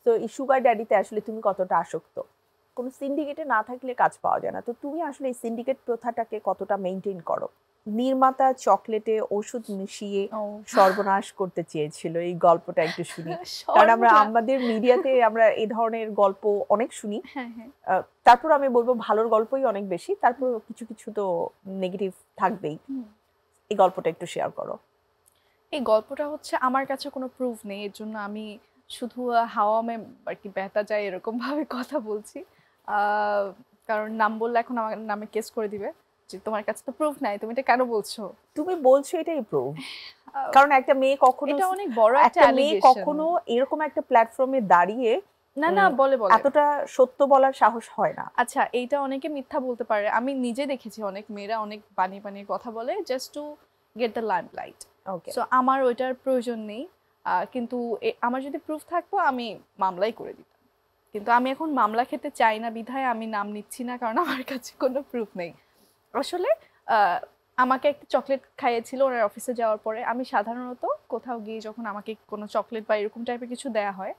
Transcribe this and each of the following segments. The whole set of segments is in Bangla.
তো এই সুগার ড্যাডিতে আসলে তুমি কতটা আসক্ত? কোনো সিন্ডিকেটে না থাকলে কাজ পাওয়া যায় না। তো তুমি আসলে এই সিন্ডিকেট প্রথাটাকে কতটা মেইনটেইন করো? নির্মাতা চকলেটে ওষুধ মিশিয়ে সর্বনাশ করতে চেয়েছিল, এই গল্পটা একটু শুনি। কারণ আমরা আমাদের মিডিয়াতে আমরা এই ধরনের গল্প অনেক শুনি। তারপর আমি বলবো ভালোর গল্পই অনেক বেশি, তারপর কিছু কিছু তো নেগেটিভ থাকবেই। এই গল্পটা একটু শেয়ার করো। এই গল্পটা হচ্ছে আমার কাছে কোনো প্রুফ নেই, এর জন্য আমি শুধু হাওয়া মে আর কি বেহতা যায় এরকম ভাবে কথা বলছি, কারণ নাম বললে এখন আমার নামে কেস করে দিবে যে তোমার কাছে তো প্রুফ নাই, তুমি এটা কেন বলছো। তুমি বলছো এটাই প্রুফ, কারণ একটা মেয়ে কখনো, এটা অনেক বড় একটা অ্যালিগেশন, কখনো এরকম একটা প্ল্যাটফর্মে দাঁড়িয়ে না বলে এতটা সত্য বলার সাহস হয় না। আচ্ছা, এইটা অনেকে মিথ্যা বলতে পারে, আমি নিজে দেখেছি অনেক মেয়েরা অনেক বানিয়ে কথা বলে just to get the limelight. So আমার ওইটার প্রয়োজন নেই, কিন্তু আমার যদি প্রুফ থাকতো আমি মামলাই করে দিতাম, কিন্তু আমি এখন মামলা খেতে চাই না বিধায় আমি নাম নিচ্ছি না, কারণ আমার কাছে কোনো প্রুফ নেই। আসলে আমাকে একটা চকলেট খাইয়েছিল ওনার অফিসে যাওয়ার পরে। আমি সাধারণত কোথাও গিয়ে যখন আমাকে কোনো চকলেট বা এরকম টাইপের কিছু দেয়া হয়,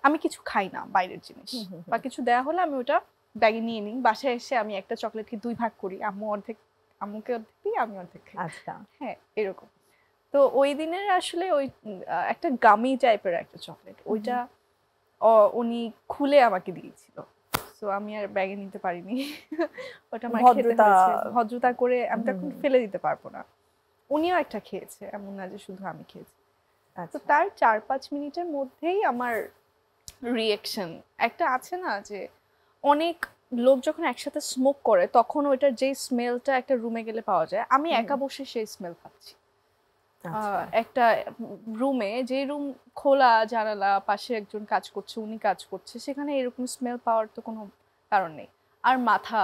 আমি কিছু খাই না বাইরের জিনিস, বা কিছু দেয়া হলে আমি ওটা ব্যাগে নিয়ে নিই, বাসায় এসে আমি একটা চকলেটকে 2 ভাগ করি, আম্মুকে অর্ধেক দিই, আমি অর্ধেক খাই। আচ্ছা, হ্যাঁ এরকম। তো ওই দিনের আসলে ওই একটা গামি টাইপের একটা চকলেট, ওইটা উনি খুলে আমাকে দিয়েছিল, সো আমি আর ব্যাগে নিতে পারিনি। ওটা আমার খেতে হয়েছে ভদ্রতা করে, আমি তখন ফেলে দিতে পারবো না। উনিও একটা খেয়েছে, এমন না যে শুধু আমি খেয়েছি। তো তার 4-5 মিনিটের মধ্যেই আমার রিঅ্যাকশন একটা আছে না, যে অনেক লোক যখন একসাথে স্মোক করে তখন ওইটার যে স্মেলটা একটা রুমে গেলে পাওয়া যায়, আমি একা বসে সেই স্মেল পাচ্ছি। একটা রুমে, যে রুম খোলা জানালা, পাশে একজন কাজ করছে, উনি কাজ করছে, সেখানে এরকম স্মেল পাওয়ার তো কোনো কারণ নেই। আর মাথা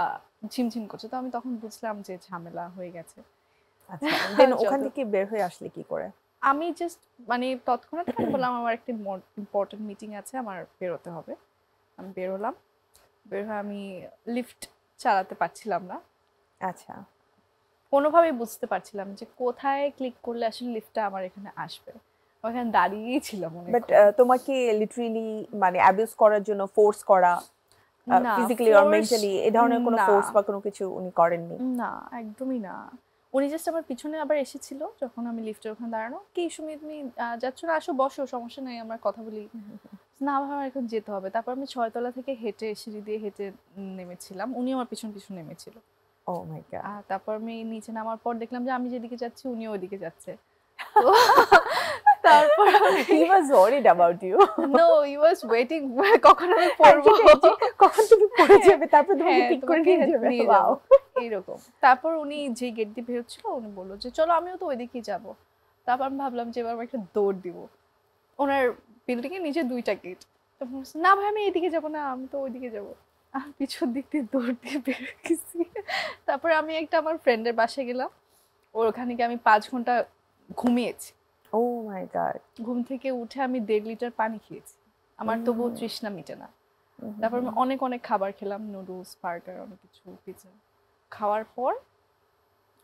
ঝিমঝিম করছে, তো আমি তখন বুঝলাম যে ঝামেলা হয়ে গেছে। আচ্ছা, দেন ওখান থেকে বের হয়ে আসলে কি করে? আমি জাস্ট মানে তৎক্ষণাৎ আমি বললাম আমার একটা ইম্পর্টেন্ট মিটিং আছে, আমার বেরোতে হবে। আমি বের হলাম, বের হয়ে আমি লিফট চালাতে পারছিলাম না। আচ্ছা, কোনোভাবেই বুঝতে পারছিলাম যে কোথায় ক্লিক করলে আসলে লিফটটা আমার এখানে আসবে। ওখানে দাঁড়িয়েই ছিলাম অনেক। বাট তোমাকে লিটারালি মানে অ্যাবিউজ করার জন্য ফোর্স করা, ফিজিক্যালি অর মেন্টালি এই ধরনের কোনো ফোর্স বা কোনো কিছু উনি করেননি? না, একদমই না। উনি জাস্ট আমার পিছনে আবার এসেছিল যখন আমি লিফটের ওখানে দাঁড়ানো, কি সুমি তুমি যাচ্ছ না, আসো বসো, সমস্যা নেই, আমরা কথা বলি। না ভাই আমার এখন যেতে হবে। তারপর আমি 6 তলা থেকে হেঁটে সিঁড়ি দিয়ে হেঁটে নেমেছিলাম, উনি আমার পিছন নেমেছিল। ও মাই গড। তারপর আমি নিচে নামার পর দেখলাম যে আমি যেদিকে যাচ্ছি উনিও ওইদিকে যাচ্ছে। তারপর he was worried about you. no, he was waiting কখন আমি পড়ব, কখন তুমি পড়ে যাবে, তারপর তোমাকে পিক করে নিয়ে যাবে। ওয়াও, এইরকম। তারপর উনি যে গেট দিয়ে বের হচ্ছিল উনি বললো যে চলো আমিও তো ওইদিকেই যাব। তারপর আমি ভাবলাম যে এবার একটা দৌড় দিব। ওনার বিল্ডিং এর নিচে 2টা গেট, না ভাই আমি এইদিকে যাব না, আমি তো ওইদিকে যাব। আমি পিছন দিক দিয়ে দৌড় দিয়ে বের গেছি। তারপর আমি একটা আমার ফ্রেন্ডের বাসায় গেলাম, ওখানে গিয়ে আমি 5 ঘন্টা ঘুমিয়েছি। ও মাই গড। ঘুম থেকে উঠে আমি 1.5 লিটার পানি খেয়েছি, আমার তবুও তৃষ্ণা মিটে না। তারপর আমি অনেক খাবার খেলাম, নুডলস, বার্গার, অনেক কিছু, পিৎজা। খাওয়ার পর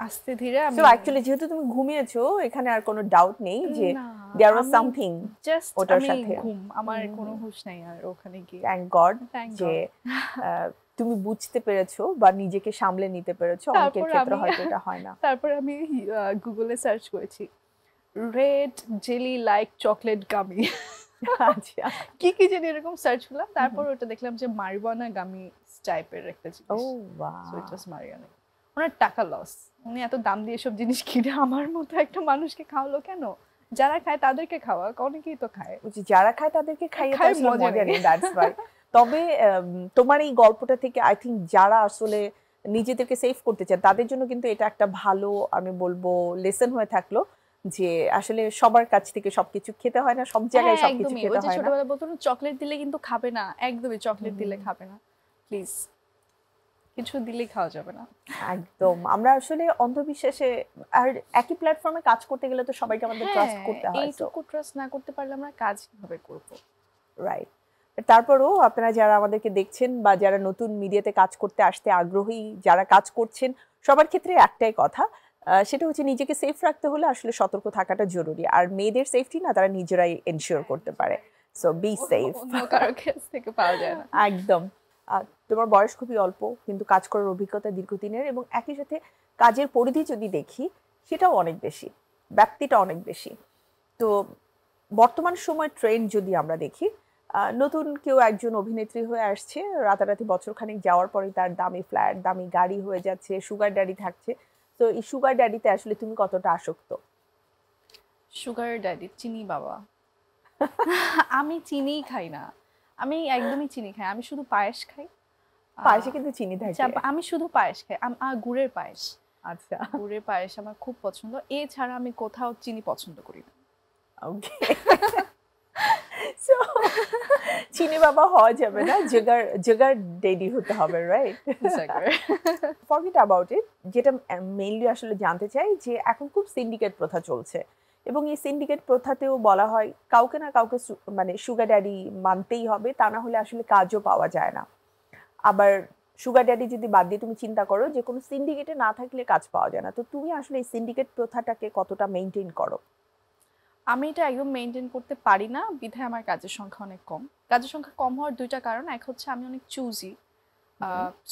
আস্তে ধীরে আমি, সো অ্যাকচুয়ালি যেহেতু তুমি ঘুমিয়েছো, এখানে আর কোনো ডাউট নেই যে দেয়ার ওয়াজ সামথিং জাস্ট ওটার সাথে। ঘুম, আমার কোনো হুঁশ নাই আর ওখানে গিয়ে। থ্যাংক গড যে তুমি বুঝতে পেরেছো বা নিজেকে সামলে নিতে পেরেছো। অনেকের ক্ষেত্রে হয়তো এটা হয় না। তারপর আমি গুগলে সার্চ করেছি red jelly like chocolate gummy, আচ্ছা, কি জানি এরকম সার্চ করলাম। তারপর ওটা দেখলাম যে মারিওয়ানা গামি টাইপের একটা জিনিস। ও ওয়াও, সো ইট ওয়াজ মারিওয়ানা। ওনার টাকা লস, উনি এত দাম দিয়ে সব জিনিস কিনে আমার মতো একটা মানুষকে খাওয়ালো কেন? যারা খায় তাদেরকে খাওয়া, অনেকেই তো খায়। যারা খায় তাদেরকে খাইয়ে তো আসলে মজা নেই, দ্যাটস ওয়াই। তবে তোমার এই গল্পটা থেকে আই থিংক যারা আসলে নিজেদেরকে সেভ করতে চায় তাদের জন্য কিন্তু এটা একটা ভালো, আমি বলবো, লেসন হয়ে থাকলো যে আসলে সবার কাছ থেকে সবকিছু খেতে হয় না, সব জায়গায় সবকিছু খেতে হয় না। ছোটবেলা বলতো চকলেট দিলে কিন্তু খাবে না, একদমই চকলেট দিলে খাবে না, প্লিজ কিছু দিলে খাওয়া যাবে না। একদম। আমরা আসলে অন্ধবিশ্বাসে আর একই প্ল্যাটফর্মে কাজ করতে গেলে তো সবাইকে আমাদের ট্রাস্ট করতে হয়। এইটুকু ট্রাস্ট না করতে পারলে আমরা কাজ কিভাবে করব? রাইট। তারপরও আপনারা যারা আমাদেরকে দেখছেন বা যারা নতুন মিডিয়াতে কাজ করতে আসতে আগ্রহী, যারা কাজ করছেন, সবার ক্ষেত্রে একটাই কথা, সেটা হচ্ছে নিজেকে সেফ রাখতে হলে আসলে সতর্ক থাকাটা জরুরি। আর মেয়েদের সেফটি না তারা নিজেরাই এনশিওর করতে পারে। So be safe. অন্য কারো কাছ থেকে পাওয়া যায় না। একদম। তোমার বয়স খুবই অল্প, কিন্তু কাজ করার অভিজ্ঞতা দীর্ঘদিনের, এবং একই সাথে কাজের পরিধি যদি দেখি সেটাও অনেক বেশি, ব্যক্তিটা অনেক বেশি। তো বর্তমান সময় ট্রেন্ড যদি আমরা দেখি, নতুন কেউ একজন অভিনেত্রী হয়ে আসছে, রাতারাতি বছরখানেক যাওয়ার পরে তার দামি ফ্ল্যাট, দামি গাড়ি হয়ে যাচ্ছে, সুগার ড্যাডি থাকছে। তো এই সুগার ড্যাডিতে আসলে তুমি কতটা আসক্ত? সুগার ড্যাডি চিনি বাবা। আমি চিনিই খাই না, আমি একদমই চিনি খাই, আমি শুধু পায়েস খাই। পায়েসে কিন্তু চিনি থাকে। আমি শুধু পায়েস খাই, গুড়ের পায়েস। আচ্ছা, গুড়ের পায়েস আমার খুব পছন্দ, এছাড়া আমি কোথাও চিনি পছন্দ করি না। ওকে, সো চিনি বাবা হওয়া যাবে না, জুগার ড্যাডি হতে হবে, রাইট? Forget about it. যেটা মেইনলি আসলে জানতে চাই যে এখন খুব সিন্ডিকেট প্রথা চলছে, এবং এই সিন্ডিকেট প্রথাতেও বলা হয় কাউকে না কাউকে মানে সুগার ড্যাডি মানতেই হবে, তা না হলে আসলে কাজও পাওয়া যায় না। আবার সুগার ড্যাডি যদি বাদ দিয়ে তুমি চিন্তা করো যে কোনো সিন্ডিকেটে না থাকলে কাজ পাওয়া যায় না, তো তুমি আসলে এই সিন্ডিকেট প্রথাটাকে কতটা মেনটেন করো? আমি এটা একদম মেনটেন করতে পারি না, বিধায় আমার কাজের সংখ্যা অনেক কম। কাজের সংখ্যা কম হওয়ার দুইটা কারণ, এক হচ্ছে আমি অনেক চুজি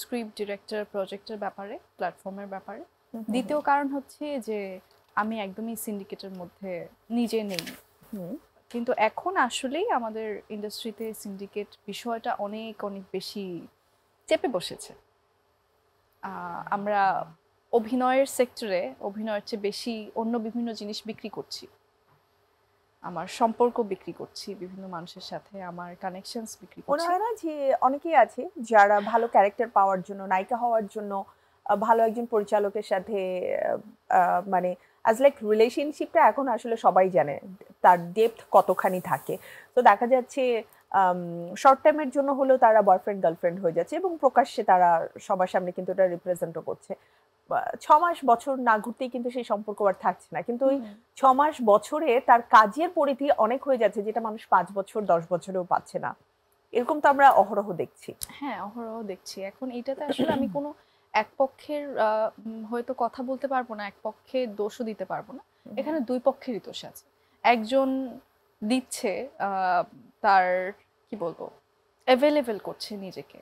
স্ক্রিপ্ট, ডিরেক্টর, প্রজেক্টের ব্যাপারে, প্ল্যাটফর্মের ব্যাপারে। দ্বিতীয় কারণ হচ্ছে যে আমি একদমই সিন্ডিকেটের মধ্যে নিজে নেই। কিন্তু এখন আসলেই আমাদের ইন্ডাস্ট্রিতে সিন্ডিকেট বিষয়টা অনেক অনেক বেশি চেপে বসেছে। আমরা অভিনয়ের সেক্টরে অভিনয়ের চেয়ে বেশি অন্য বিভিন্ন জিনিস বিক্রি করছি, আমার সম্পর্ক বিক্রি করছি বিভিন্ন মানুষের সাথে, আমার কানেকশনস বিক্রি করছি। মনে হয় না যে অনেকেই আছে যারা ভালো ক্যারেক্টার পাওয়ার জন্য, নায়িকা হওয়ার জন্য, ভালো একজন পরিচালকের সাথে মানে অ্যাজ লাইক রিলেশনশিপটা এখন আসলে সবাই জানে তার ডেপথ কতখানি থাকে। তো দেখা যাচ্ছে শর্ট টাইমের জন্য হলেও তারা বয়ফ্রেন্ড গার্লফ্রেন্ড হয়ে যাচ্ছে, এবং প্রকাশ্যে তারা সবার সামনে কিন্তু এটা রিপ্রেজেন্টও করছে। 6 মাস বছর না ঘুরতেই কিন্তু সেই সম্পর্ক আর থাকছে না, কিন্তু ওই 6 মাস বছরে তার কাজের পরিধি অনেক হয়ে যাচ্ছে, যেটা মানুষ 5 বছর 10 বছরেও পাচ্ছে না। এরকম তো আমরা অহরহ দেখছি। হ্যাঁ, অহরহ দেখছি। এখন এটাতে আসলে আমি কোনো এক পক্ষের হয়তো কথা বলতে পারবো না, এক পক্ষের দোষও দিতে পারবো না, এখানে দুই পক্ষেরই দোষ আছে। একজন দিচ্ছে তার কি বলবো অ্যাভেলেবল করছে নিজেকে,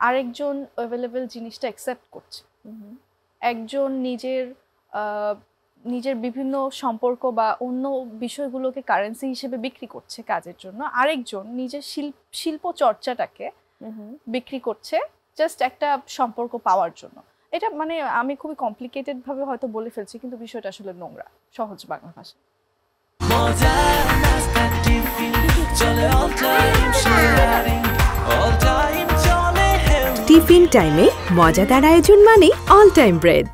আরেকজন অ্যাভেলেবল জিনিসটা অ্যাকসেপ্ট করছে। একজন নিজের বিভিন্ন সম্পর্ক বা অন্য বিষয়গুলোকে কারেন্সি হিসেবে বিক্রি করছে কাজের জন্য, আরেকজন নিজের শিল্প চর্চাটাকে বিক্রি করছে জাস্ট একটা সম্পর্ক পাওয়ার জন্য। এটা মানে আমি খুবই কমপ্লিকেটেড ভাবে হয়তো বলে ফেলছি, কিন্তু বিষয়টা আসলে নোংরা, সহজ বাংলা ভাষা। টিফিন টাইমে মজাদার আয়োজন মানে অল টাইম ব্রেড।